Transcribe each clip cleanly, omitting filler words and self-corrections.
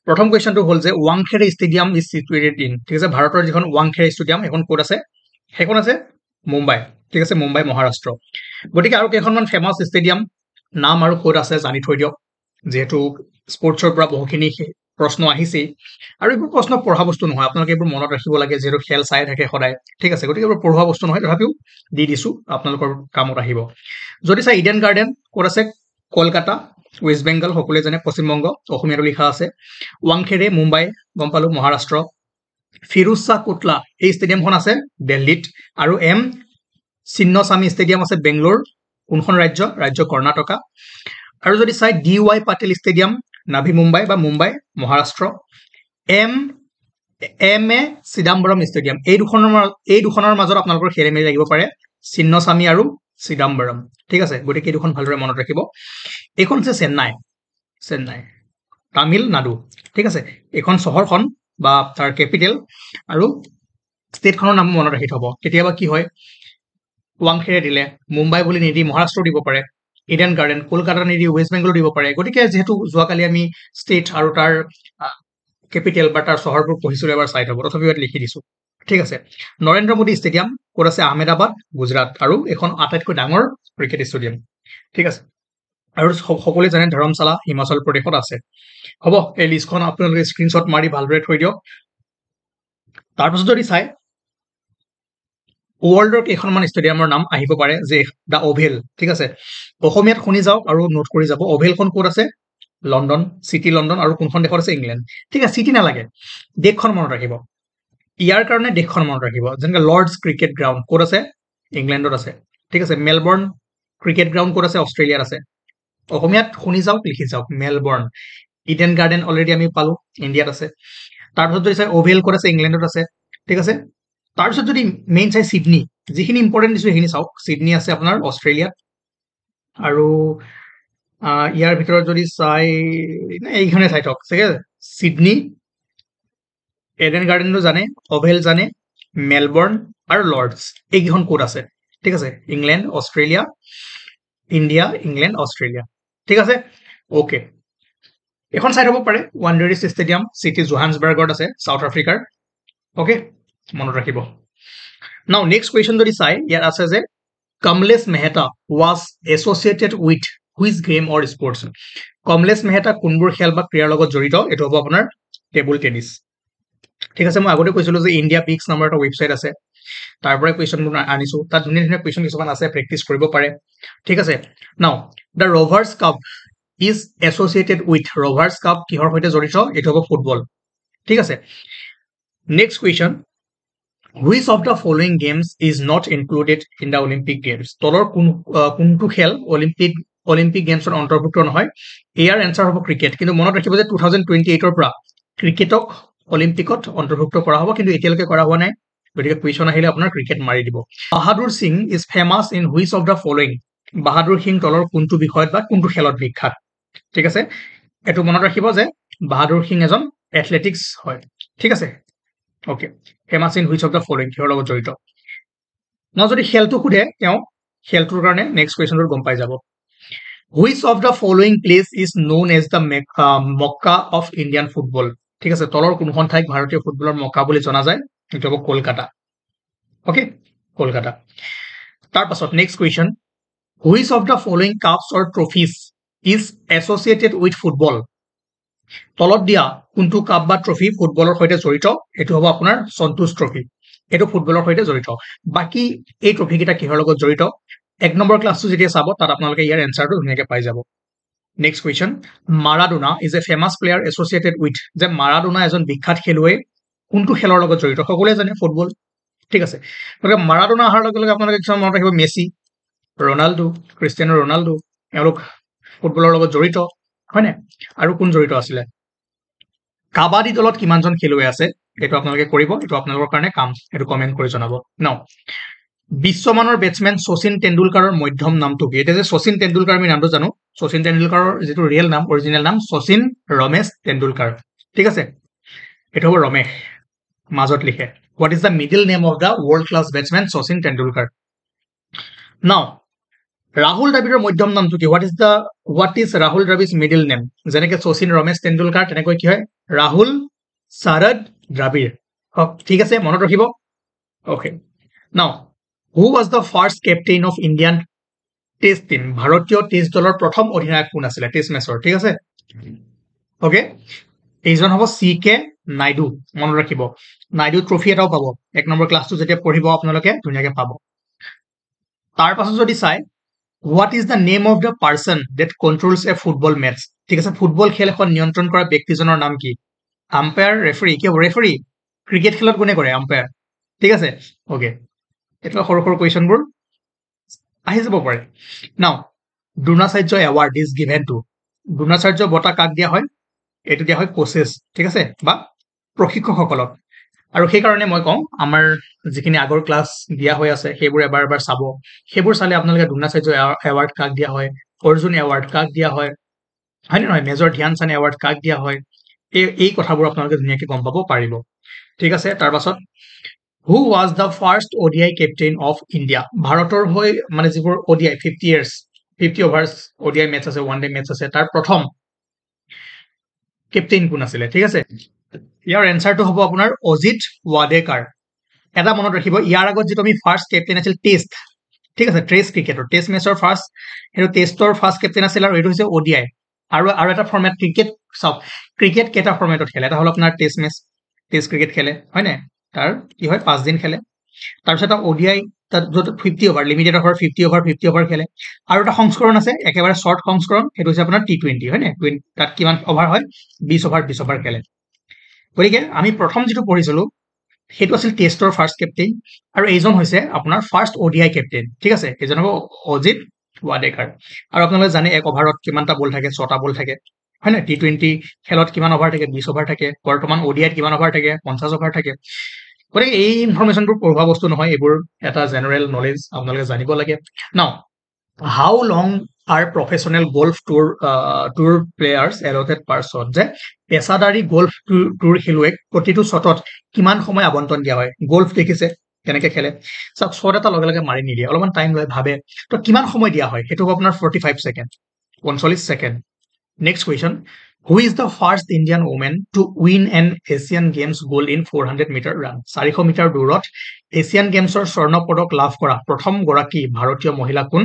প্ৰথম কুৱেশ্যনটো হ'ল যে Wankhede stadium is situated in ঠিক আছে ভাৰতৰ যিখন ৱাংখেড়ে ষ্টেডিয়াম এখন ক'ত আছে সেইখন আছে মুম্বাই ঠিক আছে মুম্বাই মহাৰাষ্ট্ৰ গতিকে আৰু কেইখনমান ফেমাছ ষ্টেডিয়াম নাম আৰু ক'ত আছে জানি থৈ দিয়ক যেহেতু স্পৰ্টছৰ পৰা বহুখিনি প্ৰশ্ন আহিছেই আৰু এইবোৰ প্ৰশ্ন পঢ়া বস্তু নহয় আপোনালোকে এইবোৰ মনত ৰাখিব লাগে যিহেতু খেল চাই থাকে সদায় ঠিক আছে গতিকে এইবোৰ পঢ়োৱা বস্তু নহয় তথাপিও দি দিছোঁ আপোনালোকৰ কামত আহিব যদি চাই ইডেন গাৰ্ডেন ক'ত আছে কলকাতা ৱেষ্ট বেংগল সকলোৱে জানে পশ্চিমবংগ অসমীয়াটো লিখা আছে ৱাংখেড়ে মুম্বাই গম পালোঁ মহাৰাষ্ট্ৰ ফিৰোজ শ্বাহ কোটলা এই ষ্টেডিয়ামখন আছে দিল্লীত আৰু এম চিন্নস্বামী ষ্টেডিয়াম আছে বেংগলোৰ কোনখন ৰাজ্য কৰ্ণাটকা আৰু যদি চাই ডি ৱাই পাটিল ষ্টেডিয়াম নাভি মুম্বাই বা Mumbai Maharashtra M A Chidambaram stadium এই দুখনৰ মাজত আপোনালোকৰ খেলি মেলি লাগিব পাৰে চিন্নস্বামী আৰু চিদাম্বৰম ঠিক আছে গতিকে এই দুখন ভালদৰে মনত ৰাখিব এইখন হৈছে চেন্নাই তামিলনাডু ঠিক আছে এইখন চহৰখন বা তাৰ কেপিটেল আৰু ষ্টেটখনৰ নাম মনত ৰাখি থব কেতিয়াবা কি হয় ৱাংখেড়ে দিলে মুম্বাই বুলি নিদি মহাৰাষ্ট্ৰ দিব পাৰে ইডেন গাৰ্ডেন কলকাতা নিদি ৱেষ্ট বেংগলো দিব পাৰে গতিকে যিহেতু যোৱাকালি আমি ষ্টেট আৰু তাৰ কেপিটেল বা তাৰ চহৰবোৰ পঢ়িছিলোঁ এবাৰ চাই থব তথাপিও ইয়াত লিখি দিছোঁ ঠিক আছে নৰেন্দ্ৰ মোদী ষ্টেডিয়াম ক'ত আছে আহমেদাবাদ গুজৰাট আৰু এখন আটাইতকৈ ডাঙৰ ক্ৰিকেট ষ্টেডিয়াম ঠিক আছে আৰু সকলোৱে জানে ধৰমশালা হিমাচল প্ৰদেশত আছে হ'ব এই লিষ্টখন আপোনালোকে স্ক্ৰীনশ্বট মাৰি ভালদৰে থৈ দিয়ক তাৰপিছত যদি চাই ৱৰ্ল্ডৰ কেইখনমান ষ্টেডিয়ামৰ নাম আহিব পাৰে যে দ্য অভেল ঠিক আছে অসমীয়াত শুনি যাওক আৰু নোট কৰি যাব অভেলখন ক'ত আছে লণ্ডন চিটি লণ্ডন আৰু কোনখন দেশত আছে ইংলেণ্ড ঠিক আছে চিটি নালাগে দেশখন মনত ৰাখিব ইয়াৰ কাৰণে দেশখন মনত ৰাখিব যেনেকৈ লৰ্ডছ ক্ৰিকেট গ্ৰাউণ্ড ক'ত আছে ইংলেণ্ডত আছে ঠিক আছে মেলবৰ্ণ ক্ৰিকেট গ্ৰাউণ্ড ক'ত আছে অষ্ট্ৰেলিয়াত আছে অসমীয়াত শুনি যাওক লিখি যাওক মেলবৰ্ণ ইডেন গাৰ্ডেন অলৰেডি আমি পালোঁ ইণ্ডিয়াত আছে তাৰপিছত যদি চাই অভেল ক'ত আছে ইংলেণ্ডত আছে ঠিক আছে তাৰপিছত যদি মেইন চাই ছিডনী যিখিনি ইম্পৰ্টেণ্ট দিছোঁ সেইখিনি চাওক ছিডনী আছে আপোনাৰ অষ্ট্ৰেলিয়াত আৰু ইয়াৰ ভিতৰত যদি চাই এইখনে চাই থওক ঠিক আছে ছিডনী ইডেন গাৰ্ডেনটো জানে অভেল জানে মেলবৰ্ণ আৰু লৰ্ডছ এইকেইখন ক'ত আছে ঠিক আছে England Australia India England Australia ঠিক আছে অ'কে এখন চাই থ'ব পাৰে ৱাণ্ডাৰিছ ষ্টেডিয়াম চিটি জোহান্সবাৰ্গত আছে চাউথ আফ্ৰিকাৰ অ'কে মনত ৰাখিব নাও নেক্সট কুৱেশ্যন যদি চাই ইয়াত আছে যে Kamlesh Mehta was associated with which game or sports Kamlesh Mehta কোনবোৰ খেল বা ক্ৰীড়াৰ লগত জড়িত এইটো হ'ব আপোনাৰ টেবুল টেনিছ ঠিক আছে মই আগতে কৈছিলোঁ যে ইণ্ডিয়া পিক্স নামৰ এটা ৱেবছাইট আছে তাৰ পৰাই কুৱেশ্যনবোৰ আনিছোঁ তাত ধুনীয়া ধুনীয়া কুৱেশ্যন কিছুমান আছে প্ৰেক্টিচ কৰিব পাৰে ঠিক আছে নাও the Rovers cup is associated with Rovers cup কিহৰ সৈতে জড়িত এইটো হ'ব ফুটবল ঠিক আছে next question which of the following games is not included in the Olympic games তলৰ কোনটো খেল অলিম্পিক গেমছত অন্তৰ্ভুক্ত নহয় ইয়াৰ এনচাৰ হ'ব ক্ৰিকেট কিন্তু মনত ৰাখিব যে 2028ৰ পৰা ক্ৰিকেটক অলিম্পিকত অন্তৰ্ভুক্ত কৰা হ'ব কিন্তু এতিয়ালৈকে কৰা হোৱা নাই গতিকে কুৱেশ্যন আহিলে আপোনাৰ ক্ৰিকেট মাৰি দিব Bahadur Singh is famous in which of the following Bahadur Singh তলৰ কোনটো বিষয়ত বা কোনটো খেলত বিখ্যাত ঠিক আছে এইটো মনত ৰাখিব যে বাহাদুৰ সিং এজন এথলেটিক্স হয় ঠিক আছে okay famous in which of the following কিহৰ লগত জড়িত ন যদি খেলটো সোধে তেওঁ খেলটোৰ কাৰণে নেক্সট কুৱেশ্যনটোত গম পাই যাব which of the following place is known as the Mecca of Indian football ঠিক আছে তলৰ কোনখন ঠাইক ভাৰতীয় ফুটবলৰ মক্কা বুলি জনা যায় এইটো হ'ব কলকাতা অ'কে কলকাতা তাৰপাছত next question which of the following cups or trophies is associated with football তলত দিয়া কোনটো কাপ বা ট্ৰফি ফুটবলৰ সৈতে জড়িত এইটো হ'ব আপোনাৰ সন্তোষ ট্ৰফি এইটো ফুটবলৰ সৈতে জড়িত বাকী এই ট্ৰফিকেইটা কিহৰ লগত জড়িত 1 নম্বৰ ক্লাছটো যেতিয়া চাব তাত আপোনালোকে ইয়াৰ এনচাৰটো ধুনীয়াকৈ পাই যাব next question Maradona is a famous player associated with যে মাৰাডোনা এজন বিখ্যাত খেলুৱৈ কোনটো খেলৰ লগত জড়িত সকলোৱে জানে ফুটবল ঠিক আছে গতিকে মাৰাডোনা অহাৰ লগে লগে আপোনালোকে কিছুমান মনত ৰাখিব মেছি ৰনাল্ডো ক্ৰিষ্টিয়ানো ৰনাল্ডো এওঁলোক ফুটবলৰ লগত জড়িত হয়নে আৰু কোন জড়িত আছিলে কাবাডী দলত কিমানজন খেলুৱৈ আছে এইটো আপোনালোকে কৰিব এইটো আপোনালোকৰ কাৰণে কাম এইটো কমেণ্ট কৰি জনাব নাও বিশ্বমানৰ বেটছমেন শচীন তেণ্ডুলকাৰৰ মধ্যম নামটো কি এতিয়া যে শচীন তেণ্ডুলকাৰ আমি নামটো জানো শচীন তেণ্ডুলকাৰৰ যিটো ৰিয়েল নাম অৰিজিনেল নাম শচীন ৰমেশ তেণ্ডুলকাৰ ঠিক আছে এইটো হ'ব ৰমেশ মাজত লিখে what is the middle name of the world class batsmen Sachin Tendulkar now Rahul দ্ৰাবিড়ৰ মধ্যম নামটো কি? What is Rahul Dravid's middle name? যেনেকে শচীন ৰমেশ তেণ্ডুলকাৰ, তেনেকৈ কি হয়? ৰাহুল শাৰদ দ্ৰাবিড়। ঠিক আছে, মনত ৰাখিব। অ'কে, নাও who was the first captain of Indian test team? ভাৰতীয় টেষ্ট দলৰ প্ৰথম অধিনায়ক কোন আছিলে টেষ্ট মেচৰ? ঠিক আছে, অ'কে, এইজন হ'ব CK নাইডু। মনত ৰাখিব, নাইডু ট্ৰফি এটাও পাব। 1 নম্বৰ ক্লাছটো যেতিয়া পঢ়িব আপোনালোকে ধুনীয়াকে পাব। তাৰ পাছত যদি চাই, what is the name of the person that controls a football match? ঠিক আছে, ফুটবল খেল এখন নিয়ন্ত্ৰণ কৰা ব্যক্তিজনৰ নাম কি? Umpire, referee? কি হ'ব ৰেফাৰী? ক্ৰিকেট খেলত কোনে কৰে? আম্পায়াৰ। ঠিক আছে, অ'কে, এইটো সৰু সৰু কুৱেশ্যনবোৰ আহি যাব পাৰে। নাও Dronacharya award is given to? Dronacharya বঁটা কাক দিয়া হয়? এইটো দিয়া হয় কোচেছ, ঠিক আছে, বা প্ৰশিক্ষকসকলক। আৰু সেইকাৰণে মই কওঁ, আমাৰ যিখিনি আগৰ ক্লাছ দিয়া হৈ আছে সেইবোৰ এবাৰ এবাৰ চাব। সেইবোৰ চালে আপোনালোকে দ্ৰোণাচাৰ্য এৱাৰ্ড কাক দিয়া হয়, অৰ্জুন এৱাৰ্ড কাক দিয়া হয়, হয়নে নহয়, মেজৰ ধ্যান চান্দ এৱাৰ্ড কাক দিয়া হয়, এই কথাবোৰ আপোনালোকে ধুনীয়াকে গম পাব পাৰিব। ঠিক আছে, তাৰ পাছত who was the first ODI captain of India? ভাৰতৰ হৈ মানে যিবোৰ ODI 50 অভাৰ্ছ ODI মেটচ আছে, ওৱান ডে মেটচ আছে, তাৰ প্ৰথম কেপ্টেইন কোন আছিলে? ঠিক আছে, ইয়াৰ এনচাৰটো হ'ব আপোনাৰ অজিত ৱাডেকাৰ। এটা মনত ৰাখিব, ইয়াৰ আগত যিটো আমি ফাৰ্ষ্ট কেপ্টেইন আছিল টেষ্ট, ঠিক আছে, টেষ্ট ক্ৰিকেটৰ টেষ্ট মেচৰ ফাৰ্ষ্ট, সেইটো টেষ্টৰ ফাৰ্ষ্ট কেপ্টেইন আছিল, আৰু এইটো হৈছে ODI। আৰু এটা ফৰ্মেট ক্ৰিকেট, চাওক ক্ৰিকেট কেইটা ফৰ্মেটত খেলে? এটা হ'ল আপোনাৰ টেষ্ট মেচ, টেষ্ট ক্ৰিকেট খেলে, হয় নাই, তাৰ কি হয় 5 দিন খেলে। তাৰপিছত এটা ODI, তাত য'ত 50 অভাৰ লিমিটেড অভাৰ, 50 অভাৰ খেলে। আৰু এটা সংস্কৰণ আছে একেবাৰে শ্বৰ্ট সংস্কৰণ, সেইটো হৈছে আপোনাৰ T20, হয় নে? তাত কিমান অভাৰ হয়? 20 অভাৰ খেলে। গতিকে আমি প্ৰথম যিটো পঢ়িছিলো সেইটো আছিল টেষ্টৰ ফাৰ্ষ্ট কেপ্টেইন, আৰু এইজন হৈছে আপোনাৰ ফাৰ্ষ্ট ODI কেপ্টেইন। ঠিক আছে, এইজন হ'ব অজিত ৱাডেকাৰ। আৰু আপোনালোকে জানে এক অভাৰত কিমানটা বল থাকে? 6টা বল থাকে, হয় নে? T20 খেলত কিমান অভাৰ থাকে? 20 অভাৰ থাকে। বৰ্তমান ODIত কিমান অভাৰ থাকে? 50 অভাৰ থাকে। গতিকে এই ইনফৰমেশ্যনবোৰ পঢ়োৱা বস্তু নহয়, এইবোৰ এটা জেনেৰেল নলেজ, আপোনালোকে জানিব লাগে। Now how long are professional golf tour players allotted par shot? যে পেছাদাৰী গল্ফ টুৰ খেলুৱৈক প্ৰতিটো শ্বটত কিমান সময় আবণ্টন দিয়া হয়? গল্ফ দেখিছে কেনেকে খেলে, চাওক শ্বট এটা লগে লগে মাৰি নিদিয়ে, অলপমান টাইম লৈ ভাবে, তো কিমান সময় দিয়া হয়? সেইটো হ'ব আপোনাৰ 45 second, 45 second. Next question, who is the first Indian women to win an Asian games gold in 400 metre run? 400 metre দৌৰত এছিয়ান গেমছৰ স্বৰ্ণ পদক লাভ কৰা প্ৰথম গৰাকী ভাৰতীয় মহিলা কোন?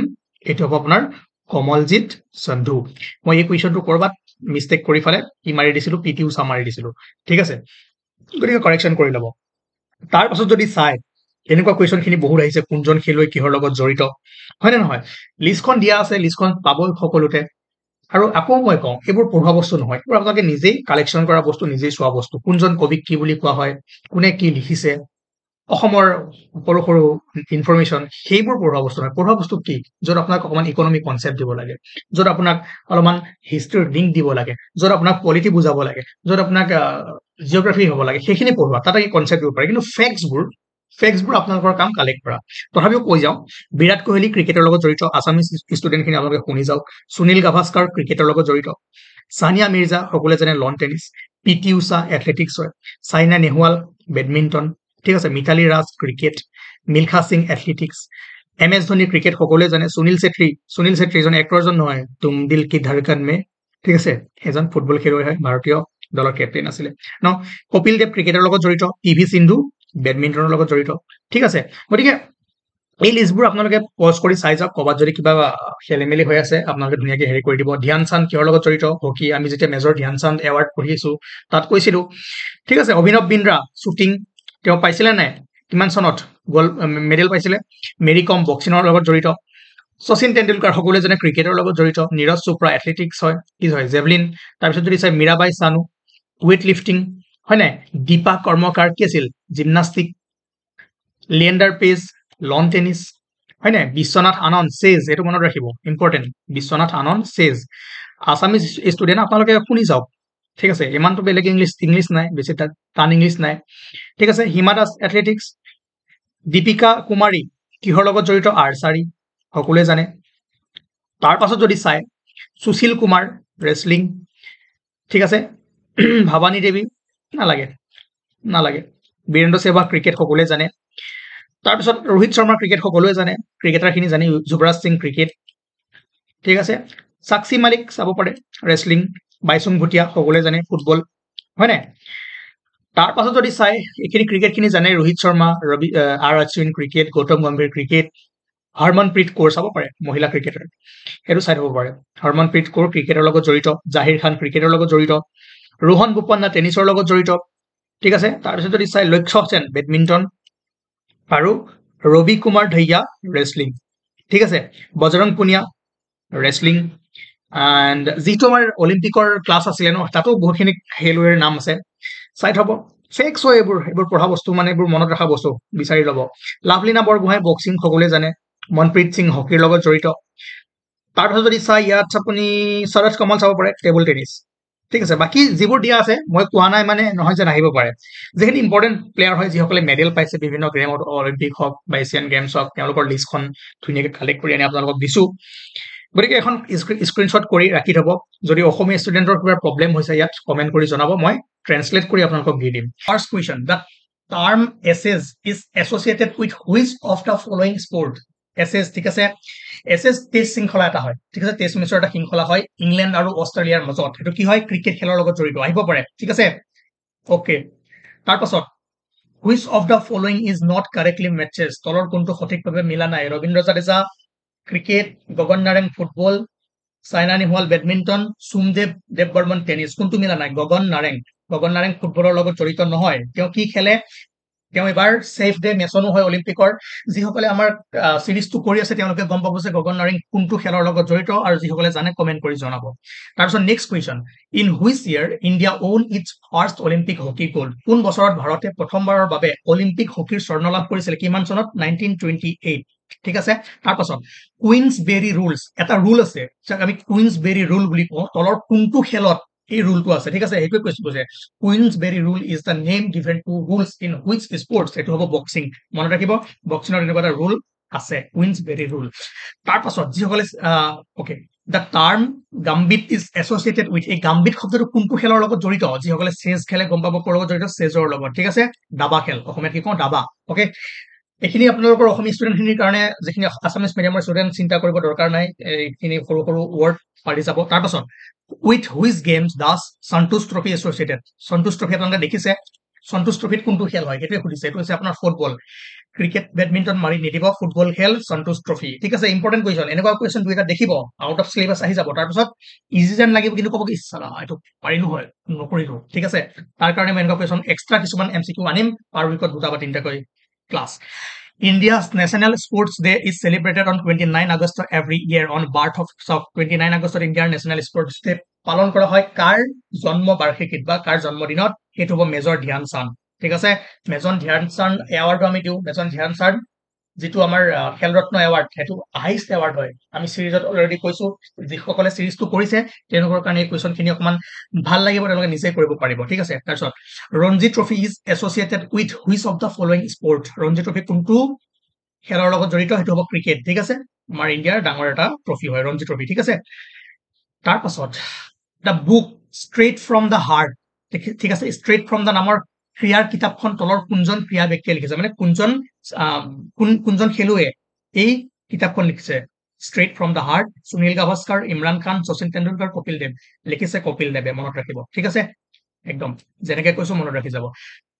এইটো হ'ব আপোনাৰ কমলজিৎ সন্ধু। মই এই কুৱেশ্যনটো কৰবাত মিষ্টেক কৰি ফালে কি মাৰি দিছিলো? PT উষা মাৰি দিছিলো, ঠিক আছে, গতিকে কাৰেকশ্যন কৰি ল'ব। তাৰ পাছত যদি চাই, এনেকুৱা কুৱেশ্যনখিনি বহুত আহিছে, কোনজন খেলুৱৈ কিহৰ লগত জড়িত, হয় নে নহয়? লিষ্টখন দিয়া আছে, লিষ্টখন পাবই সকলোতে। আৰু আকৌ মই কওঁ, এইবোৰ পঢ়োৱা বস্তু নহয়, এইবোৰ আপোনালোকে নিজেই কালেকশ্যন কৰা বস্তু, নিজেই চোৱা বস্তু। কোনজন কবিক কি বুলি কোৱা হয়, কোনে কি লিখিছে, অসমৰ সৰু সৰু ইনফৰমেশ্যন, সেইবোৰ পঢ়োৱা বস্তু নহয়। পঢ়োৱা বস্তু কি? য'ত আপোনাক অকণমান ইকনমিক কনচেপ্ট দিব লাগে, য'ত আপোনাক অলপমান হিষ্ট্ৰীৰ লিংক দিব লাগে, য'ত আপোনাক পলিটি বুজাব লাগে, য'ত আপোনাক জিঅ'গ্ৰাফি হ'ব লাগে, সেইখিনি পঢ়োৱা, তাতে কনচেপ্ট দিব পাৰে। কিন্তু ফেক্টছবোৰ আপোনালোকৰ কাম কালেক্ট কৰা। তথাপিও কৈ যাওঁ, বিৰাট কোহলি ক্ৰিকেটৰ লগত জড়িত, আছামিজ ষ্টুডেণ্টখিনি আপোনালোকে শুনি যাওক। সুনীল গাভাস্কাৰ ক্ৰিকেটৰ লগত জড়িত, সানিয়া মিৰ্জা সকলোৱে জানে lawn tennis, PT Usha athletics হয়, চাইনা নেহৱাল বেডমিণ্টন, ঠিক আছে, Mithali Raj cricket, Milkha Singh athletics, MS Dhoni cricket সকলোৱে জানে, সুনীল ছেত্ৰী এজন এক্টৰজন নহয়, তুম দিল কি ধড়কন মে, ঠিক আছে, এজন ফুটবল খেলুৱৈ হয়, ভাৰতীয় দলৰ কেপ্টেইন আছিলে ন। কপিল দেৱ ক্ৰিকেটৰ লগত জড়িত, PV সিন্ধু বেডমিণ্টনৰ লগত জড়িত, ঠিক আছে। গতিকে এই লিষ্টবোৰ আপোনালোকে পজ কৰি চাই যাওক, ক'ৰবাত যদি কিবা খেলি মেলি হৈ আছে আপোনালোকে ধুনীয়াকে হেৰি কৰি দিব। ধ্যান চান্দ কিহৰ লগত জড়িত? হকী। আমি যেতিয়া মেজৰ ধ্যান চান্দ এৱাৰ্ড পঢ়িছো তাত কৈছিলো, ঠিক আছে। অভিনৱ বিন্দ্ৰা শ্বুটিং, তেওঁ পাইছিলে নাই? কিমান চনত গ'ল্ড মেডেল পাইছিলে? মেৰী কম বক্সিঙৰ লগত জড়িত, শচীন তেণ্ডুলকাৰ সকলোৱে জানে ক্ৰিকেটৰ লগত জড়িত, নীৰজ চোপ্ৰা এথলেটিক্স হয়, কি হয় জেভলিন। তাৰপিছত যদি চাই মীৰাবাই চানু ৱেইট লিফটিং, হয় নাই? দীপা কৰ্মকাৰ কি আছিল? Gymnastic. Leander Paes lawn tennis, হয় নাই? বিশ্বনাথ আনন্দ চেজ, এইটো মনত ৰাখিব, ইম্পৰ্টেণ্ট, বিশ্বনাথ আনন্দ চেজ। আছামিজ ষ্টুডেণ্ট আপোনালোকে শুনি যাওক, ঠিক আছে, ইমানটো বেলেগ ইংলিছ নাই, বেছি টান ইংলিছ নাই, ঠিক আছে। হিমা দাস এথলেটিক্স, দীপিকা কুমাৰী কিহৰ লগত জড়িত? আৰ্চাৰী, সকলোৱে জানে। তাৰ পাছত যদি চাই, সুশীল কুমাৰ ৰেচলিং, ঠিক আছে। ভৱানী দেৱী নালাগে, বীৰেন্দ্ৰ সেহৱাগ ক্ৰিকেট সকলোৱে জানে। তাৰপিছত ৰোহিত শৰ্মা ক্ৰিকেট সকলোৱে জানে, ক্ৰিকেটাৰখিনি জানে, যুৱৰাজ সিং ক্ৰিকেট, ঠিক আছে সাক্ষী মালিক চাব পাৰে ৰেসলিং বাইচুং ভুটিয়া সকলোৱে জানে ফুটবল হয় নাই তাৰ পাছত যদি চাই এইখিনি ক্ৰিকেটখিনি জানে Rohit Sharma Ravi R Ashwin cricket Gautam Gambhir cricket Harmanpreet Kaur চাব পাৰে মহিলা ক্ৰিকেটাৰ সেইটো চাই থব পাৰে হৰমনপ্ৰীত কৌৰ ক্ৰিকেটৰ লগত জড়িত জাহিৰ খান ক্ৰিকেটৰ লগত জড়িত ৰোহন বোপান্না টেনিছৰ লগত জড়িত ঠিক আছে তাৰপিছত যদি চাই লক্ষ্য সেন বেডমিণ্টন আৰু ৰবি কুমাৰ ঢৈয়া ৰেসলিং ঠিক আছে বজৰং পুনিয়া ৰেসলিং এণ্ড যিটো আমাৰ অলিম্পিকৰ ক্লাছ আছিলে ন তাতো বহুতখিনি খেলুৱৈৰ নাম আছে চাই থব ফেক্স হয় এইবোৰ পঢ়া বস্তু মানে এইবোৰ মনত ৰখা বস্তু বিচাৰি ল'ব লাভলীনা বৰগোহাঁই বক্সিং সকলোৱে জানে মনপ্ৰীত সিং হকীৰ লগত জড়িত তাৰপিছত যদি চাই ইয়াত আপুনি সৰজ কমল চাব পাৰে টেবুল টেনিছ ঠিক আছে বাকী যিবোৰ দিয়া আছে মই কোৱা নাই মানে নহয় যে নাহিব পাৰে যিখিনি ইম্পৰ্টেণ্ট প্লেয়াৰ হয় যিসকলে মেডেল পাইছে বিভিন্ন গেমত অলিম্পিক হওক বা এছিয়ান গেমছ হওক তেওঁলোকৰ লিষ্টখন ধুনীয়াকৈ কালেক্ট কৰি আনি আপোনালোকক দিছো গতিকে এখন স্ক্ৰীনশ্বট কৰি ৰাখি থব যদি অসমীয়া ষ্টুডেণ্টৰ কিবা প্ৰব্লেম হৈছে ইয়াত কমেণ্ট কৰি জনাব মই ট্ৰেন্সলেট কৰি আপোনালোকক দি দিম first question the term essays is associated with which of the following sport essays ঠিক আছে এছেজ টেষ্ট শৃংখলা এটা হয় ঠিক আছে টেষ্ট মেচৰ এটা শৃংখলা হয় ইংলেণ্ড আৰু অষ্ট্ৰেলিয়াৰ মাজত সেইটো কি হয় ক্ৰিকেট খেলৰ লগত জড়িত আহিব পাৰে ঠিক আছে অ'কে তাৰপাছত which of the following is not correctly matches তলৰ কোনটো সঠিকভাৱে মিলা নাই Ravindra Jadeja cricket Gagan Narang football Saina Nehwal badminton Somdev Devvarman tennis কোনটো মিলা নাই গগন নাৰেং ফুটবলৰ লগত জড়িত নহয় তেওঁ কি খেলে তেওঁ এবাৰ ছেফ ডে মেচনো হয় অলিম্পিকৰ যিসকলে আমাৰ চিৰিজটো কৰি আছে তেওঁলোকে গম পাব যে গগন নাৰেং কোনটো খেলৰ লগত জড়িত আৰু যিসকলে জানে কমেণ্ট কৰি জনাব তাৰপিছত next question in which year India won its first Olympic hockey gold কোন বছৰত ভাৰতে প্ৰথমবাৰৰ বাবে অলিম্পিক হকীৰ স্বৰ্ণ লাভ কৰিছিল কিমান চনত 1928 ঠিক আছে তাৰপাছত কুইন্সবেৰী ৰুলছ এটা ৰুল আছে যাক আমি কুইন্সবেৰী ৰুল বুলি কওঁ তলৰ কোনটো খেলত এই ৰুলটো আছে ঠিক আছে সেইটোৱে কৈছো যে Queensberry rule is the name given to rules in which sports এইটো হ'ব বক্সিং মনত ৰাখিব বক্সিঙৰ এনেকুৱা এটা ৰুল আছে কুইন্সবেৰী ৰুল তাৰপাছত যিসকলে okay the term gambit is associated with এই গাম্বিট শব্দটো কোনটো খেলৰ লগত জড়িত যিসকলে চেজ খেলে গম পাব ক'ৰ লগত জড়িত চেজৰ লগত ঠিক আছে দাবা খেল অসমীয়াত কি কওঁ দাবা অ'কে এইখিনি আপোনালোকৰ অসমীয়া ষ্টুডেণ্টখিনিৰ কাৰণে যিখিনি আছামিজ মিডিয়ামৰ ষ্টুডেণ্ট চিন্তা কৰিব দৰকাৰ নাই এইখিনি সৰু সৰু ৱৰ্ড পাৰি যাব তাৰপাছত with which games Das Santosh trophy associated Santosh trophy আপোনালোকে দেখিছে সন্তোষ ট্ৰফিত কোনটো খেল হয় সেইটোৱে সুধিছে এইটো হৈছে আপোনাৰ ফুটবল ক্ৰিকেট বেডমিণ্টন মাৰি নিদিব ফুটবল খেল সন্তোষ ট্ৰফি ঠিক আছে ইম্পৰ্টেণ্ট কুৱেশ্যন এনেকুৱা কুৱেশ্যন দুই এটা দেখিব আউট অফ চিলেবাছ আহি যাব তাৰপিছত ইজি যেন লাগিব কিন্তু ক'ব কি ইচ্ছা এইটো পাৰিলো হয় নকৰিলো ঠিক আছে তাৰ কাৰণে মই এনেকুৱা কুৱেশ্যন এক্সট্ৰা কিছুমান MCQ আনিম পাৰ উইকত দুটা বা তিনিটাকৈ class. India's National Sports Day is celebrated on 29 August every year on birth of 29 August India's National Sports Day পালন কৰা হয় কাৰ জন্ম বাৰ্ষিকীত বা কাৰ জন্মদিনত সেইটো হ'ব মেজৰ ধ্যান চান্দ ঠিক আছে মেজৰ ধ্যান চান্দ এৱাৰ্ডো আমি দিওঁ মেজৰ ধ্যান চান্দ যিটো আমাৰ খেলৰত্ন এৱাৰ্ড সেইটো হাইষ্ট এৱাৰ্ড হয় আমি সিৰিজত অলৰেডি কৈছো যিসকলে সিৰিজটো কৰিছে তেওঁলোকৰ কাৰণে এই কুৱেশ্যনখিনি অকমান ভাল লাগিব তেওঁলোকে নিজে কৰিব পাৰিব ঠিক আছে তাৰপিছত Ranji trophy is associated with which of the following sport Ranji trophy কোনটো খেলৰ লগত জড়িত সেইটো হ'ব ক্ৰিকেট ঠিক আছে আমাৰ ইণ্ডিয়াৰ ডাঙৰ এটা ট্ৰফি হয় ৰঞ্জি ট্ৰফি ঠিক আছে তাৰপাছত the book straight from the heart ঠিক আছে ষ্ট্ৰেইট ফ্ৰম দ্য নামৰ ক্ৰিয়াৰ কিতাপখন তলৰ কোনজন ক্ৰিয়া ব্যক্তিয়ে লিখিছে মানে কোনজন খেলুৱৈয়ে এই কিতাপখন লিখিছে straight from the heart Sunil Gavaskar Imran Khan Sachin Tendulkar Kapil Dev লিখিছে কপিল দেৱে মনত ৰাখিব ঠিক আছে একদম যেনেকে কৈছো মনত ৰাখি যাব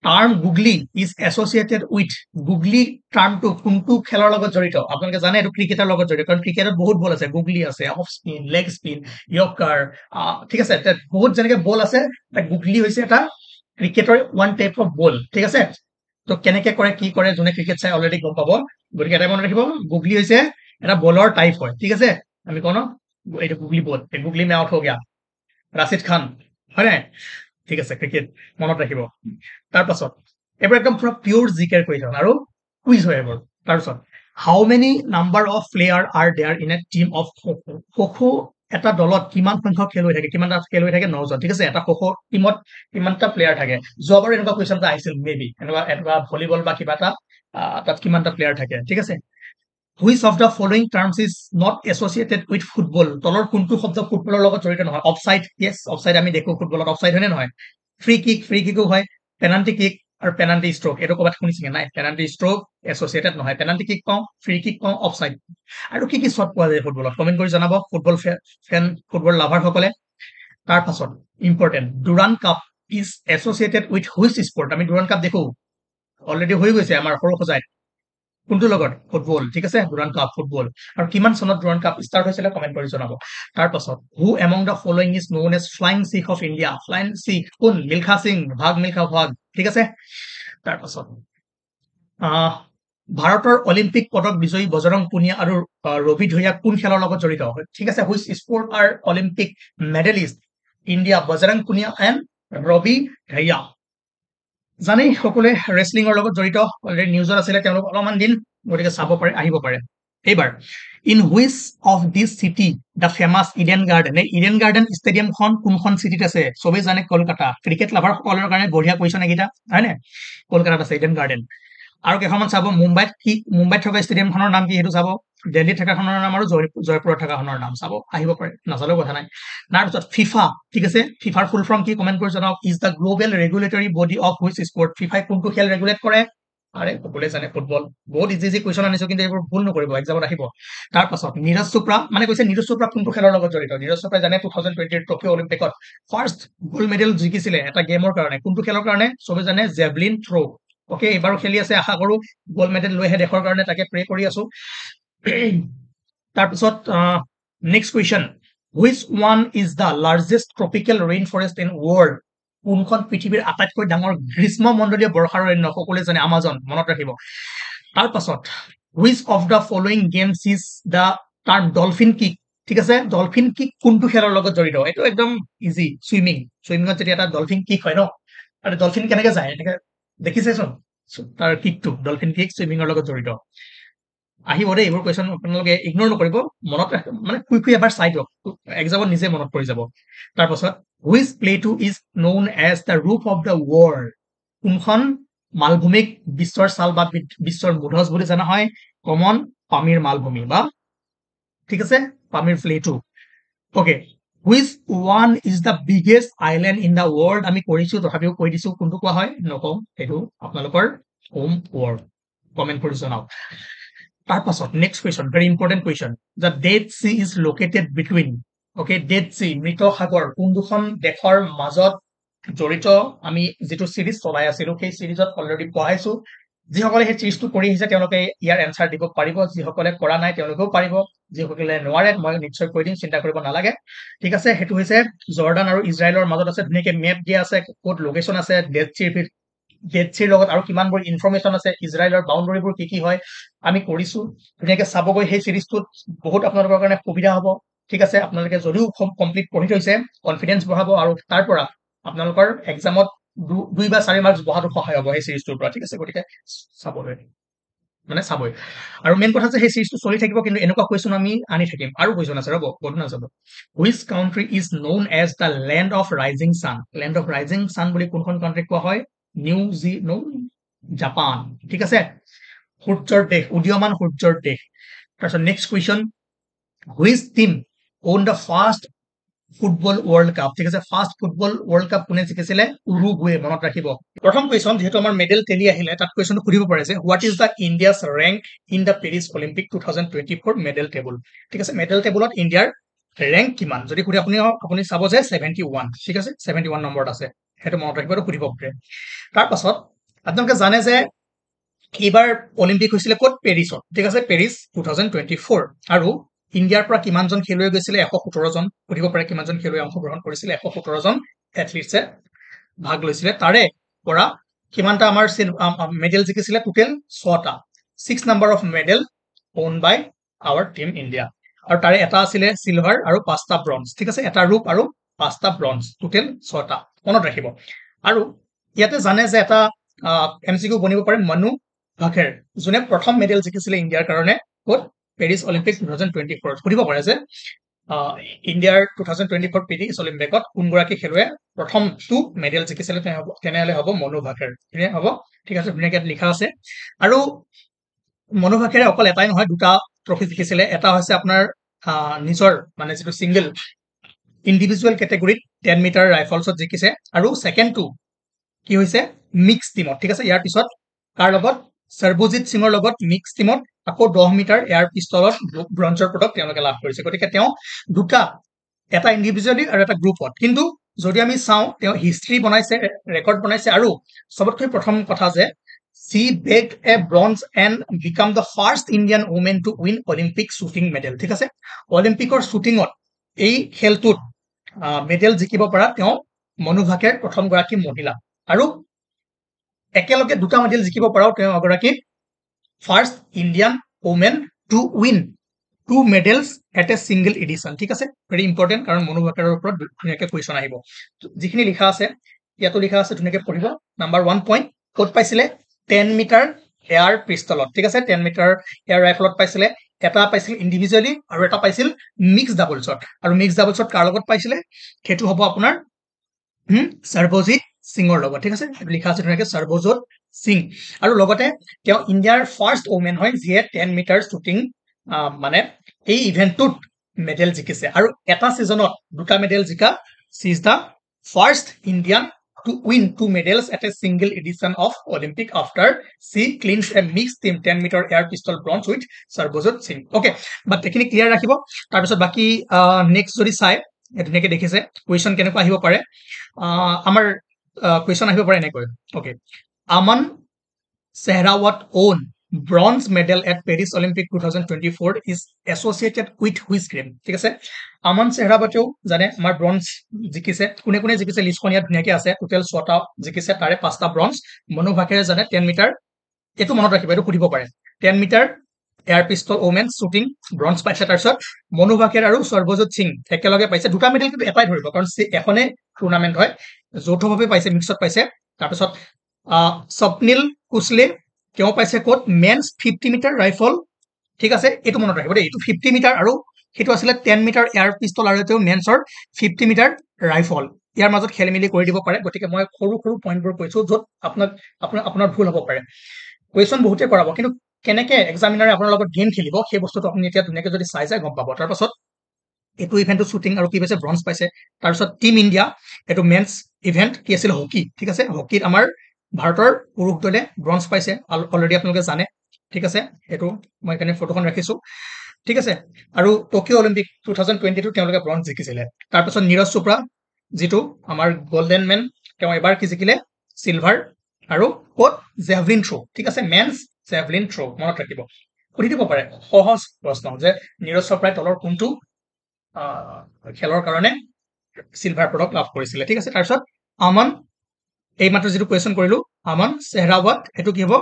term googly is associated with googly টাৰ্মটো কোনটো খেলৰ লগত জড়িত আপোনালোকে জানে এইটো ক্ৰিকেটৰ লগত জড়িত কাৰণ ক্ৰিকেটত বহুত বল আছে গুগলি আছে off spin leg spin yorker ঠিক আছে বহুত যেনেকে বল আছে গুগলি হৈছে এটা ক্ৰিকেটৰ ওৱান টাইপ অফ বল ঠিক আছে তো কেনেকে কৰে কি কৰে যোনে ক্ৰিকেট চাই অলৰেডি গম পাব গতিকে এটা মনত ৰাখিব গুগলি হৈছে এটা বলৰ টাইপ হয় ঠিক আছে আমি কওঁ এইটো গুগলি বল গুগলি মে আউট হৈ গয়া ৰাছিদ খান হয় নাই ঠিক আছে ক্ৰিকেট মনত ৰাখিব তাৰপাছত এইবোৰ একদম পুৰা পিয়ৰ জিকেৰ কুৱেশ্যন আৰু কুইজ হয় এইবোৰ তাৰপিছত how many number of player are there in a team of kho এটা দলত কিমান সংখ্যক খেলুৱৈ থাকে কিমানটা খেলুৱৈ থাকে 9জন ঠিক আছে এটা খো টিমত কিমানটা প্লেয়াৰ থাকে যোৱাবাৰ এনেকুৱা কুৱেশ্যন এটা আহিছিল মেবি এনেকুৱা ভলীবল বা কিবা এটা তাত কিমানটা প্লেয়াৰ থাকে ঠিক আছে which of the following terms is not associated with football তলৰ কোনটো শব্দ ফুটবলৰ লগত জড়িত নহয় অফচাইড য়েছ অফচাইড আমি দেখো ফুটবলত অফচাইড হয়নে নহয় ফ্ৰী কিকো হয় পেনাল্টি কিক আৰু পেনাল্টি ষ্ট্ৰোক এইটো ক'ৰবাত শুনিছেগে নাই পেনাল্টি ষ্ট্ৰোক এছ'চিয়েটেড নহয় পেনাল্টি কিক পাওঁ ফ্ৰী কিক পাওঁ অফচাইড আৰু কি কি শ্বট পোৱা যায় ফুটবলত কমেণ্ট কৰি জনাব ফুটবল ফেন ফুটবল লাভাৰ সকলে তাৰ পাছত important Durand cup is associated with which sport আমি ডুৰান কাপ দেখো অলৰেডি হৈ গৈছে আমাৰ সৰু সজাই কোনটো লগত ফুটবল ঠিক আছে ডুৰান কাপ ফুটবল আৰু কিমান চনত ডুৰান কাপ ষ্টাৰ্ট হৈছিলে কমেণ্ট কৰি জনাব তাৰ পাছত who among the following is known as flying Sikh of India flying Sikh কোন মিলখা সিং মিলখা ভাগ ঠিক আছে তাৰ পাছত ভাৰতৰ অলিম্পিক পদক বিজয়ী বজৰং পুনিয়া আৰু ৰবি ধৈয়া কোন খেলৰ লগত জড়িত ঠিক আছে which sport are Olympic medalist India Bajrang Punia and Ravi Dahiya জানেই সকলোৱে ৰেচলিঙৰ লগত জড়িত অলৰেডি নিউজত আছিলে তেওঁলোক অলপমান দিন গতিকে চাব পাৰে আহিব পাৰে এইবাৰ in which of this city the famous Eden garden এই ইডেন গাৰ্ডেন ষ্টেডিয়ামখন কোনখন চিটিত আছে চবেই জানে কলকাতা ক্ৰিকেট লাভাৰ সকলৰ কাৰণে বঢ়িয়া কুৱেশ্যন এইকেইটা হয়নে কলকাতাত আছে ইডেন গাৰ্ডেন আৰু কেইখনমান চাব মুম্বাইত থকা ষ্টেডিয়ামখনৰ নাম কি সেইটো চাব দিল্লীত থকাখনৰ নাম আৰু জয়পুৰত থকাখনৰ নাম চাব আহিব পাৰে নাচালেও কথা নাই তাৰপিছত ফিফা ঠিক আছে ফিফাৰ ফুল ফৰ্ম কি কমেণ্ট কৰি জনাওক is the global regulatory body of which sport ফিফাই কোনটো খেল ৰেগুলেট কৰে আৰে সকলোৱে জানে ফুটবল বহুত ইজি কুৱেশ্যন আনিছো কিন্তু এইবোৰ ভুল নকৰিব এক্সামত আহিব তাৰ পাছত নীৰজ চোপ্ৰা মানে কৈছে নীৰজ চোপ্ৰা কোনটো খেলৰ লগত জড়িত নীৰজ চোপ্ৰাই জানে 2020 টকিঅ' অলিম্পিকত ফাৰ্ষ্ট গ'ল্ড মেডেল জিকিছিলে এটা গেমৰ কাৰণে কোনটো খেলৰ কাৰণে চবে জানে জেভলিন থ্ৰ' অকে এইবাৰো খেলি আছে আশা কৰো গ'ল্ড মেডেল লৈ আহে দেশৰ কাৰণে তাকে প্ৰে কৰি আছো তাৰপিছত next question which one is the largest tropical rain forest in world কোনখন পৃথিৱীৰ আটাইতকৈ ডাঙৰ গ্ৰীষ্ম মণ্ডলীয় বৰ্ষাৰণ্য সকলোৱে জানে আমাজন মনত ৰাখিব তাৰ পাছত which of the following games is the term dolphin kick ঠিক আছে ডলফিন কিক কোনটো খেলৰ লগত জড়িত এইটো একদম ইজি চুইমিঙত যেতিয়া এটা ডলফিন কিক হয় ন আৰু ডলফিন কেনেকে যায় এনেকে দেখিছেচোন তাৰ কিকটো ডলফিন কিক চুইমিঙৰ লগত জড়িত আহিব দেই এইবোৰ কুৱেশ্যন আপোনালোকে ইগনোৰ নকৰিব মনত মানে শুই এবাৰ চাই দিয়ক এক্সামত নিজে মনত পৰি যাব তাৰপাছত which plateau is known as the roof of the world কোনখন মালভূমিক বিশ্বৰ ছাল বা বিশ্বৰ মুধচ বুলি জনা হয় কমন পামিৰ মালভূমি বা ঠিক আছে Pamir Plato okay which one is the biggest island in the world আমি কৰিছো তথাপিও কৈ দিছো কোনটো কোৱা হয় নকওঁ সেইটো আপোনালোকৰ হোম ৱৰ্ল্ড কমেণ্ট কৰি জনাওক তাৰ পাছত next question very important question the dead C is located between okay dead C মৃত সাগৰ কোন দুখন দেশৰ মাজত জড়িত আমি যিটো চিৰিজ চলাই আছিলো সেই চিৰিজত অলৰেডি পঢ়াইছো যিসকলে সেই চিৰিজটো কৰি আহিছে তেওঁলোকে ইয়াৰ এনচাৰ দিব পাৰিব যিসকলে কৰা নাই তেওঁলোকেও পাৰিব যিসকলে নোৱাৰে মই নিশ্চয় কৈ দিম চিন্তা কৰিব নালাগে ঠিক আছে সেইটো হৈছে জৰ্ডান আৰু ইজৰাইলৰ মাজত আছে ধুনীয়াকে মেপ দিয়া আছে ক'ত লোকেশ্যন আছে ডেড চিৰ লগত আৰু কিমানবোৰ ইনফৰমেশ্যন আছে ইজৰাইলৰ বাউণ্ডাৰীবোৰ কি কি হয় আমি কৰিছো ধুনীয়াকে চাবগৈ সেই চিৰিজটোত বহুত আপোনালোকৰ কাৰণে সুবিধা হ'ব ঠিক আছে আপোনালোকে যদিও কমপ্লিট পঢ়ি থৈছে কনফিডেন্স বঢ়াব আৰু তাৰ পৰা আপোনালোকৰ এক্সামত 2 বা 4 মাৰ্কছ বঢ়াটো সহায় হ'ব সেই চিৰিজটোৰ পৰা ঠিক আছে গতিকে চাবই আৰু মেইন কথা যে সেই চিৰিজটো চলি থাকিব কিন্তু এনেকুৱা কুৱেশ্যন আমি আনি থাকিম আৰু কুৱেশ্যন আছে ৰ'ব বন্ধু নাযাব which country is known as the land of rising sun বুলি কোনখন কাউন্ট্ৰি কোৱা হয় জাপান ঠিক আছে সূৰ্যৰ দেশ উদীয়মান সূৰ্যৰ দেশ তাৰপিছত next question which team won the first football world cup ঠিক আছে ফাৰ্ষ্ট ফুটবল ৱৰ্ল্ড কাপ কোনে জিকিছিলে উৰুগুৱে মনত ৰাখিব প্ৰথম কুৱেশ্যন যিহেতু আমাৰ মেডেল তেলি আহিলে তাত কুৱেশ্যনটো সুধিব পাৰে যে what is the India's rank in the Paris Olympic 2024 medal table ঠিক আছে মেডেল টেবুলত ইণ্ডিয়াৰ ৰেংক কিমান যদি সুধে আপুনি চাব যে 71 ঠিক আছে 71 নম্বৰত আছে সেইটো মনত ৰাখিব সুধিব পাৰে তাৰ পাছত আপোনালোকে জানে যে এইবাৰ অলিম্পিক হৈছিলে ক'ত পেৰিছত ঠিক আছে পেৰিছ 2024 আৰু ইণ্ডিয়াৰ পৰা কিমানজন খেলুৱৈ গৈছিলে 117 জন সুধিব পাৰে কিমানজন খেলুৱৈ অংশগ্ৰহণ কৰিছিলে 117 জন এথলিটছে ভাগ লৈছিলে তাৰে পৰা কিমানটা আমাৰ মেডেল জিকিছিলে টোটেল 6টা 6 number of medal won by our team India আৰু তাৰে এটা আছিলে চিলভাৰ আৰু 5টা ব্ৰঞ্জ ঠিক আছে এটা ৰূপ আৰু 5টা ব্ৰঞ্জ টোটেল 6টা মনত ৰাখিব আৰু ইয়াতে জানে যে এটা এমচিকিউ বনিব পাৰে মনু ভাকেৰ যোনে প্ৰথম মেডেল জিকিছিলে ইণ্ডিয়াৰ কাৰণে ক'ত পেৰিছ অলিম্পিক 2024 সুধিব পাৰে যে ইণ্ডিয়াৰ 2024 পেৰিছ অলিম্পিকত কোনগৰাকী খেলুৱৈ প্ৰথমটো মেডেল জিকিছিলে তেনেহ'লে হ'ব মনু ভাকেৰ হ'ব ঠিক আছে ধুনীয়াকৈ লিখা আছে আৰু মনু ভাকেৰে অকল এটাই নহয় দুটা ট্ৰফি জিকিছিলে এটা হৈছে আপোনাৰ নিজৰ মানে যিটো ছিংগল ইণ্ডিভিজুৱেল কেটেগৰীত 10 মিটাৰ ৰাইফলছত জিকিছে আৰু ছেকেণ্ডটো কি হৈছে মিক্স টিমত ঠিক আছে ইয়াৰ পিছত কাৰ লগত সৰ্বজিৎ সিঙৰ লগত মিক্স টিমত আকৌ 10 মিটাৰ এয়াৰ পিস্তলত ব্ৰঞ্জৰ পদক তেওঁলোকে লাভ কৰিছে গতিকে তেওঁ দুটা এটা ইন্ডিভিজুৱেলি আৰু এটা গ্ৰুপত কিন্তু যদি আমি চাওঁ তেওঁ হিষ্ট্ৰী বনাইছে ৰেকৰ্ড বনাইছে আৰু সবতকৈ প্ৰথম কথা যে she bagged a bronze and become the first Indian woman to win Olympic shooting medal ঠিক আছে অলিম্পিকৰ শ্বুটিঙত এই খেলটোত মেডেল জিকিব পৰা তেওঁ মনু ভাকেৰ প্ৰথম গৰাকী মহিলা আৰু একেলগে দুটা মেডেল জিকিব পৰাও তেওঁ এগৰাকী first Indian women to win 2 medals at a single edition ঠিক আছে ভেৰি ইম্পৰ্টেন্ট কাৰণ মনু ভাকেৰৰ ওপৰত ধুনীয়াকৈ কুৱেশ্যন আহিব যিখিনি লিখা আছে ইয়াতো লিখা আছে ধুনীয়াকৈ পঢ়িব নাম্বাৰ 1 পইণ্ট ক'ত পাইছিলে 10 মিটাৰ এয়াৰ পিস্তলত ঠিক আছে 10 মিটাৰ এয়াৰ ৰাইফলত পাইছিলে এটা পাইছিল ইন্ডিভিজুৱেলি আৰু এটা পাইছিল মিক্স ডাবলছত আৰু মিক্স ডাবলছত কাৰ লগত পাইছিলে সেইটো হ'ব আপোনাৰ সৰ্বজিৎ সিঙৰ লগত ঠিক আছে লিখা আছে ধুনীয়াকৈ সৰ্বজিৎ সিং আৰু লগতে তেওঁ ইণ্ডিয়াৰ ফাৰ্ষ্ট ওমেন হয় যিয়ে 10 মিটাৰ শ্বুটিং মানে এই ইভেন্টটোত মেডেল জিকিছে আৰু এটা সিজনত দুটা মেডেল জিকা she is the first Indian to win 2 medals at a single edition of Olympic after she clinched a mixed team 10 meter air pistol bronze with Sarbojit Singh. Okay, but technique clear rakhibo. Tar pisot baki next jodi sai ধুনীয়াকৈ দেখিছে question কেনেকুৱা আহিব পাৰে আমাৰ question আহিব পাৰে এনেকৈ okay Aman Sehrawat own bronze medal at Paris Olympic 2024 is associated with which game ঠিক আছে আমান সেহৰাৱতেও জানে আমাৰ ব্ৰঞ্জ জিকিছে কোনে কোনে জিকিছে লিষ্টখন ইয়াত ধুনীয়াকৈ আছে টোটেল 6টা জিকিছে তাৰে 5টা ব্ৰঞ্জ মনু ভাকেৰে জানে 10 মিটাৰ এটো মনত ৰাখিব এটো সুধিব পাৰে 10 মিটাৰ এয়াৰ পিস্তল ওমেন শ্বুটিং ব্ৰঞ্জ পাইছে তাৰপিছত মনু ভাকেৰ আৰু সৰ্বজিৎ সিং একেলগে পাইছে দুটা মেডেল কিন্তু এটাই ধৰিব কাৰণ এখনে টুৰ্নামেন্ট হয় যৌথভাৱে পাইছে মিক্সত পাইছে তাৰপিছত স্বপ্নিল কুছলে তেওঁ পাইছে কোট মেন্স 50 মিটাৰ ৰাইফল ঠিক আছে এটো মনত ৰাখিব দেই এটো 50 মিটাৰ আৰু হেতু আছিল 10 মিটাৰ এয়াৰ পিস্তল আৰু তেও মেন্সৰ 50 মিটাৰ ৰাইফল ইয়াৰ মাজত খেলমিলি কৰি দিব পাৰে গতিকে মই সৰু সৰু পইণ্টবোৰ কৈছো যত আপোনাৰ ভুল হ'ব পাৰে কুৱেশ্যন বহুতে কৰাব কিন্তু কেনেকে এক্সামিনাৰে আপোনাৰ লগত গেম খেলিব সেই বস্তুটো আপুনি এতিয়া ধুনীয়াকৈ যদি চাই যায় গম পাব তাৰ পাছত এটো ইভেন্টটো শ্বুটিং আৰু কি পাইছে ব্ৰঞ্জ পাইছে তাৰ পাছত টিম ইণ্ডিয়া এটো মেন্স ইভেন্ট কি আছিল হকি ঠিক আছে হকিত আমাৰ ভাৰতৰ পুৰুষ দলে ব্ৰঞ্জ পাইছে অলৰেডি আপোনালোকে জানে ঠিক আছে এটো মই এখানে ফটোখন ৰাখিছো ঠিক আছে আৰু টকিঅ অলিম্পিক 2022 তেওঁলোকে ব্ৰঞ্জ জিকিছিলে তাৰ পাছত নীৰজ চোপ্ৰা যেটো আমাৰ গোল্ডেন মেন তেওঁ এবাৰ কি জিকিলে সিলভাৰ আৰু কোট জেভলিন থ্ৰো ঠিক আছে মেন্স জেভলিন থ্ৰো মনত ৰাখিব সুধি দিব পাৰে সহজ প্ৰশ্ন যে নীৰজ চোপ্ৰাই তলৰ কোনটো খেলৰ কাৰণে সিলভাৰ পদক লাভ কৰিছিলে ঠিক আছে তাৰ পাছত আমান এই মাত্ৰ যেটো কোৱেশ্যন কৰিলো আমান সেহৰাৱত এটো কি হ'ব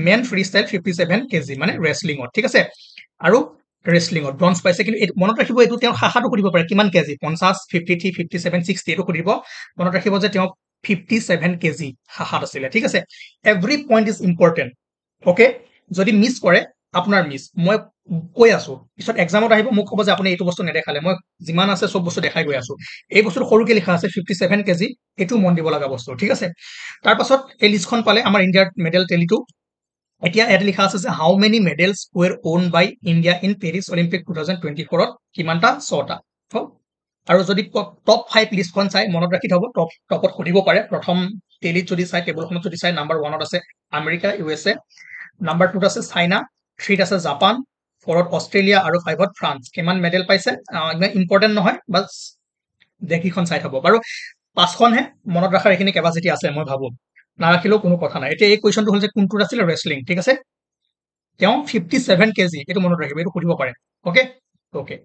মেন ফ্ৰী ষ্টাইল 57 কেজি মানে ৰেসলিংত ঠিক আছে আৰু ৰেসলিংত ব্ৰঞ্জ পাইছে কিন্তু মনত ৰাখিব এটো তেওঁ হাহাটো কৰিব পাৰে কিমান কেজি 50 53 57 60 এটো কৰিব মনত ৰাখিব যে তেওঁ 57 কেজি হাহাত আছিল ঠিক আছে every point is important okay যদি মিস কৰে আপোনাৰ মিস মই কৈ আছো পিছত এক্সামত আহিব মোক ক'ব যে আপুনি এইটো বস্তু নেদেখালে মই যিমান আছে সব বস্তু দেখাই গৈ আছো এই বস্তুটো সৰুকে লিখা আছে 57 কেজি এটো মন দিব লগা বস্তু ঠিক আছে তাৰ পাছত এই লিষ্টখন পালে আমাৰ ইণ্ডিয়াৰ মেডেল টেলিটো এতিয়া ইয়াত লিখা আছে যে how many medals were won by India in Paris Olympic 2024 ত কিমানটা 6টা আৰু যদি টপ 5 লিষ্টখন চাই মনত ৰাখি থব টপত খুদিব পাৰে প্ৰথম টেলিত যদি চাই টেবুলখনত যদি চাই নাম্বাৰ 1ত আছে আমেৰিকা ইউএসএ নাম্বাৰ 2ত আছে চাইনা 3ত আছে জাপান 4ত অষ্ট্ৰেলিয়া আৰু 5ত ফ্ৰান্স কিমান মেডেল পাইছে ইমান ইম্পৰ্টেন্ট নহয় বাস দেখিখন চাই থব বাৰু পাঁচখন হে মনত ৰাখাৰ এখিনি কেপাসিটি আছে মই ভাবো নাৰাখিলেও কোনো কথা নাই এতিয়া এই কুৱেশ্যনটো হল যে কোনটো আছিল ৰেসলিং ঠিক আছে তেওঁ 57 কেজি এটো মনত ৰাখিব এটো খুদিব পাৰে ওকে ওকে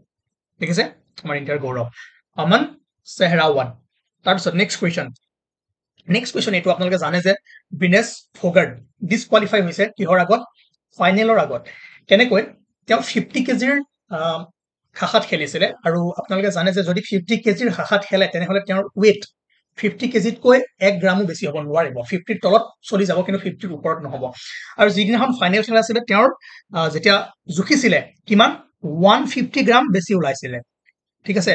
ঠিক আছে আমাৰ ইণ্ডিয়াৰ গৌৰৱ আমান সেহৰাৱত তাৰপিছত নেক্সট কুৱেশ্যন এটো আপোনালোকে জানে যে বিনেশ ফোগাট ডিসকুৱালিফাই হৈছে কিহৰ আগত ফাইনেলৰ আগত কেনেকৈ তেওঁ 50 কেজিৰ খাখাত খেলিছিলে আৰু আপোনালোকে জানে যে যদি 50 কেজিৰ খাখাত খেলে তেনেহলে তেওঁৰ ওয়েট 50 কেজিত কৈ 1 গ্ৰামো বেছি হ'ব নোৱাৰিব 50 ৰ তলত চলি যাব কিন্তু 50 ৰ ওপৰত নহব আৰু যিদিনাখন ফাইনেল খেলা আছিল তেওঁৰ যেতিয়া জুখিছিলে কিমান 150 গ্ৰাম বেছি ওলাইছিলে ঠিক আছে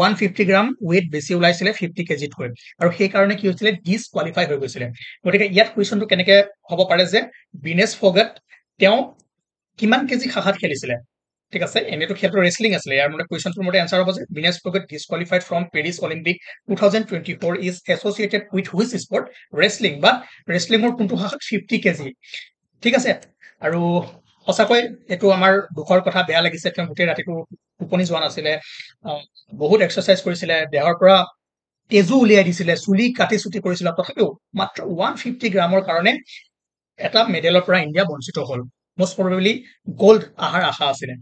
150 গ্ৰাম ওয়েট বেছি ওলাইছিলে 50 কেজিত কৈ আৰু সেই কাৰণে কি হৈছিলে ডিসকুৱালিফাই হৈ গৈছিলে গতিকে ইয়াত কুৱেশ্যনটো কেনেকৈ হ'ব পাৰে যে বিনেশ ফোগাট তেওঁ কিমান কেজি খাখাত খেলিছিলে ঠিক আছে এনেটো খেলটো ৰেসলিং আছিলে ইয়াৰ মানে কুৱেশ্যনটোৰ মতে এনসাৰ হ'ব যে Vinesh Phogat disqualified from Paris Olympic 2024 is associated with which sport wrestling বা ৰেসলিঙৰ কোনটো শাখাত 50 কেজি ঠিক আছে আৰু সঁচাকৈ এইটো আমাৰ দুখৰ কথা বেয়া লাগিছে তেওঁ গোটেই ৰাতিটো টোপনি যোৱা নাছিলে বহুত এক্সাৰচাইজ কৰিছিলে দেহৰ পৰা তেজু উলিয়াই দিছিলে চুলি কাটি চুটি কৰিছিলে তথাপিও মাত্ৰ 150 গ্ৰামৰ কাৰণে এটা মেডেলৰ পৰা ইণ্ডিয়া বঞ্চিত হ'ল most probably gold আহাৰ আশা আছিলে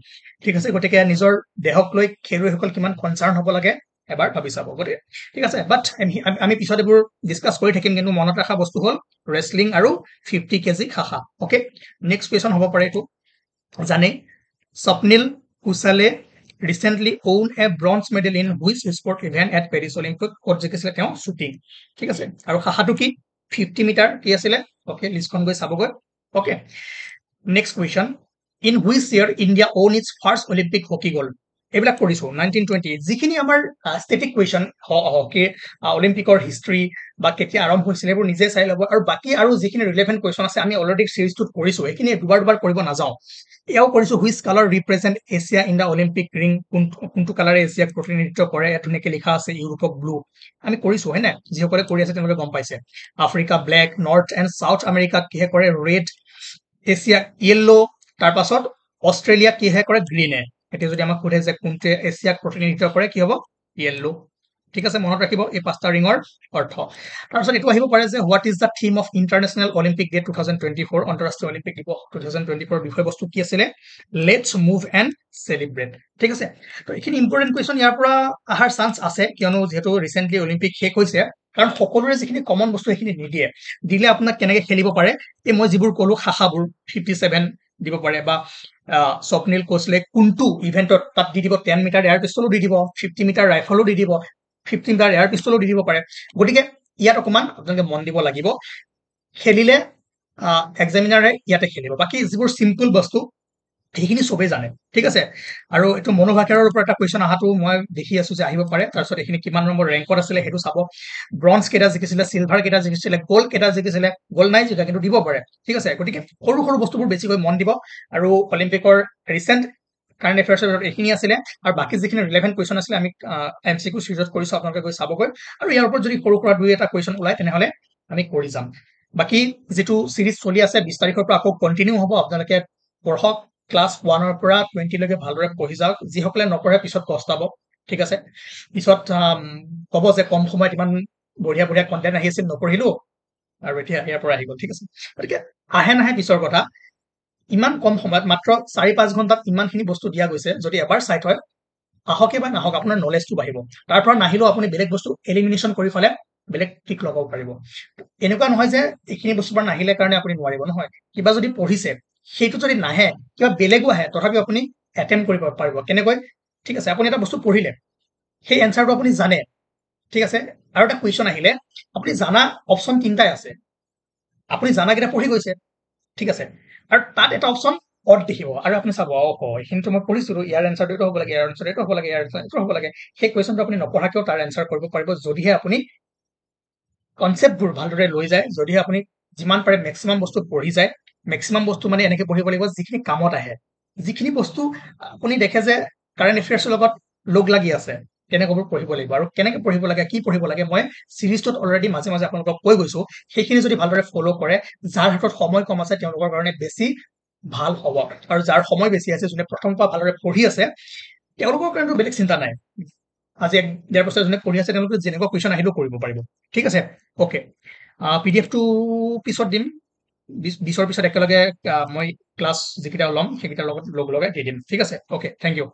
ঠিক আছে গতিকে নিজৰ দেহক লৈ খেলুৱৈসকল কিমান কনচাৰ্ন হ'ব লাগে এবাৰ ভাবি চাব গতিকে ঠিক আছে বাট আমি পিছত এইবোৰ ডিসকাস কৰি থাকিম কিন্তু মনত ৰাখা বস্তু হ'ল ৰেসলিং আৰু 50 কেজি শাখা ওকে নেক্সট কুৱেশ্যন হ'ব পাৰে এইটো জানে স্বপ্নিল Kusale recently won a bronze medal in which sport event at Paris Olympic ক'ত জিকিছিলে তেওঁ শুটিং ঠিক আছে আৰু শাখাটো কি 50 মিটাৰ কি আছিলে ওকে লিষ্টখন গৈ চাবগৈ okay next question in which year India won its first Olympic hockey gold এইবিলাক কৰিছো 1920 যিখিনি আমাৰ ষ্টেটিক কুৱেশ্যন হকি অলিম্পিকৰ হিষ্ট্ৰী বা কেতিয়া আৰম্ভ হৈছিল এইবোৰ নিজে চাই ল'ব আৰু বাকি আৰু যিখিনি ৰিলেভেন্ট কুৱেশ্যন আছে আমি অলৰেডি সিৰিজটোত কৰিছো এইখিনি দুবাৰ দুবাৰ কৰিব নাযাওঁ এয়াও কৰিছো which colour represent Asia in the Olympic ring কোনটো কালাৰে এছিয়াক প্ৰতিনিধিত্ব কৰে ধুনীয়াকৈ লিখা আছে ইউৰোপক ব্লু আমি কৰিছো হয় না যিসকলে কৰি আছে তেওঁলোকে গম পাইছে Africa black north and south আমেৰিকাত কিহে কৰে ৰেড এছিয়া ইয়েলো তাৰ পাছত অস্ট্ৰেলিয়া কিহে কৰে গ্ৰীনে এতিয়া যদি আমাক সোধে যে কোনটোৱে এছিয়াক প্ৰতিনিধিত্ব কৰে কি হ'ব ইয়েলো ঠিক আছে মনত ৰাখিব এই পাঁচটা ৰিঙৰ অৰ্থ তাৰপিছত এইটো আহিব পাৰে যে what is the theme of international Olympic day 2024 অন্তঃৰাষ্ট্ৰীয় অলিম্পিক দিৱস 2024 বিষয়বস্তু কি আছিলে লেটছ মুভ এণ্ড চেলিব্ৰেট ঠিক আছে তো এইখিনি ইম্পৰ্টেণ্ট কুৱেশ্যন ইয়াৰ পৰা অহাৰ চান্স আছে কিয়নো যিহেতু ৰিচেণ্টলি অলিম্পিক শেষ হৈছে কাৰণ সকলোৰে যিখিনি কমন বস্তু সেইখিনি নিদিয়ে দিলে আপোনাক কেনেকৈ খেলিব পাৰে এই মই যিবোৰ ক'লো শাখাবোৰ 57 দিব পাৰে বা স্বপ্নিল কোচলে কোনটো ইভেন্টত তাত দি দিব 10 মিটাৰ এয়াৰ পিস্তলো দি দিব 50 মিটাৰ ৰাইফলো দি দিব 15 মিটাৰ এয়াৰ পিস্তলো দি দিব পাৰে গতিকে ইয়াত অকমান আপোনালোকে মন দিব লাগিব খেলিলে এক্সামিনাৰে ইয়াতে খেলিব বাকি যিবোৰ সিম্পল বস্তু সেইখিনি সবেই জানে ঠিক আছে আৰু এইটো মনোভাষাৰৰ ওপৰত এটা কুৱেশ্যন আহাটো মই দেখি আছো যে আহিব পাৰে তাৰপিছত এইখিনি কিমান নম্বৰ ৰেংকত আছিলে সেইটো চাব ব্ৰঞ্জ কেইটা জিকিছিলে সিলভাৰ কেইটা জিকিছিলে গোল্ড কেইটা জিকিছিলে গোল্ড নাই জিকা কিন্তু দিব পাৰে ঠিক আছে গতিকে সৰু সৰু বস্তুবোৰ বেছিকৈ মন দিব আৰু অলিম্পিকৰ ৰিচেণ্ট কাৰেণ্ট এফেয়াৰ্ছৰ এইখিনি আছিলে আৰু বাকি যিখিনি ৰিলেভেন্ট কুৱেশ্যন আছিলে আমি এমচিকিউ সিৰিজত কৰিছো আপোনালোকে গৈ চাবগৈ আৰু ইয়াৰ ওপৰত যদি সৰু সুৰা দুই এটা কুৱেশ্যন ওলাই তেনেহলে আমি কৰি যাম বাকি যেটো সিৰিজ চলি আছে 20 তাৰিখৰ পৰা আকৌ কন্টিনিউ হ'ব আপোনালোকে পঢ়ক ক্লাছ 1 ৰ পৰা 20 লৈকে ভালদৰে পঢ়ি যাওক যিসকলে নপঢ়ে পিছত পস্তাব ঠিক আছে পিছত ক'ব যে কম সময়ত ইমান বঢ়িয়া বঢ়িয়া কন্টেন্ট আহি আছিল নপঢ়িলো আৰু এতিয়া ইয়াৰ পৰা আহি গ'ল ঠিক আছে গতিকে আহে নাহে পিছৰ কথা ইমান কম সময়ত মাত্ৰ 4-5 ঘণ্টাত ইমানখিনি বস্তু দিয়া গৈছে যদি এবাৰ চাই থয় আহকে বা নাহক আপোনাৰ নলেজটো বাঢ়িব তাৰ পৰা নাহিলেও আপুনি বেলেগ বস্তু এলিমিনেশ্যন কৰি ফলে বেলেগ টিক লগাব পাৰিব এনেকুৱা নহয় যে এইখিনি বস্তু পৰা নাহিলে কাৰণে আপুনি নোৱাৰিব নহয় কিবা যদি পঢ়িছে সেইটো যদি নাহে কিবা বেলেগো আহে তথাপি আপুনি এটেম্প কৰিব পাৰিব কেনেকৈ ঠিক আছে আপুনি এটা বস্তু পঢ়িলে সেই এনসাৰটো আপুনি জানে ঠিক আছে আৰু এটা কুৱেশ্যন আহিলে আপুনি জানা অপচন তিনটাই আছে আপুনি জানাকেইটা পঢ়ি গৈছে ঠিক আছে আৰু তাত এটা অপচন অড দেখিব আৰু আপুনি চাব এইখিনিতো মই পঢ়িছিলো ইয়াৰ এনসাৰটো এইটো হ'ব লাগে ইয়াৰ এনসাৰ এইটো হ'ব লাগে ইয়াৰ এনসাৰ এইটো হ'ব লাগে সেই কুৱেশ্যনটো আপুনি নপঢ়াকেও তাৰ এনসাৰ কৰিব পাৰিব যদিহে আপুনি কনসেপ্টবোৰ ভালদৰে লৈ যায় যদিহে আপুনি যিমান পাৰে মেক্সিমাম বস্তু পঢ়ি যায় মেক্সিমাম বস্তু মানে এনেকৈ পঢ়িব লাগিব যিখিনি কামত আহে যিখিনি বস্তু আপুনি দেখে যে কাৰেণ্ট এফেয়াৰ্ছৰ লগত লগ লাগি আছে তেনেকুৱাবোৰ পঢ়িব লাগিব আৰু কেনেকৈ পঢ়িব লাগে কি পঢ়িব লাগে মই সিৰিজটোত অলৰেডি মাজে মাজে আপোনালোকক কৈ গৈছো সেইখিনি যদি ভালদৰে ফলো কৰে যাৰ হাতত সময় কম আছে তেওঁলোকৰ কাৰণে বেছি ভাল হ'ব আৰু যাৰ সময় বেছি আছে যোনে প্ৰথম পৰা ভালদৰে পঢ়ি আছে তেওঁলোকৰ কাৰণে বেলেগ চিন্তা নাই আজি 1.5 বছৰ যোনে পঢ়ি আছে তেওঁলোকে যেনেকুৱা কুৱেশ্যন আহিলেও কৰিব পাৰিব ঠিক আছে ওকে পিডিএফটো পিছত দিম 20ৰ পিছত একেলগে মই ক্লাছ যিকেইটা ল'ম সেইকেইটাৰ লগত লগ লগাই দি দিম ঠিক আছে ওকে থেংক ইউ